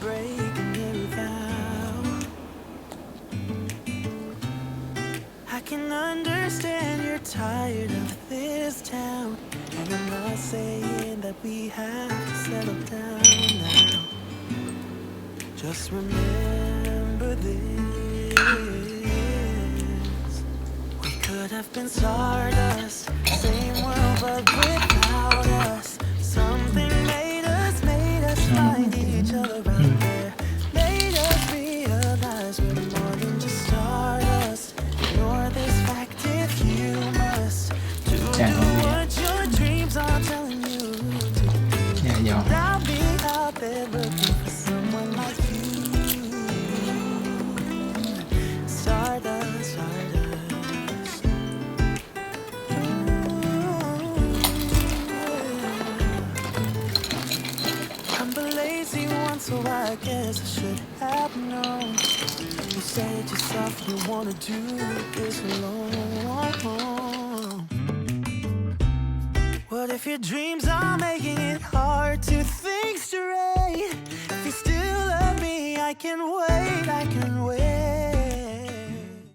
breaking every vow. I can understand you're tired of this town, and I'm not saying that we have to settle down now. Just remember this: we could have been stardust, same world but without us. Something made us find each other out there. Made us realize we're more than just stardust. Ignore this fact if you must. To do what your dreams are telling you to do. เนี่ยเดี๋ยว I'll be out there looking for someone like you. Stardust, stardust. I'm the lazy one, so I guess I should have known. You said yourself you wanna do this alone. What if your dreams are making it hard to think straight? If you still love me, I can wait, I can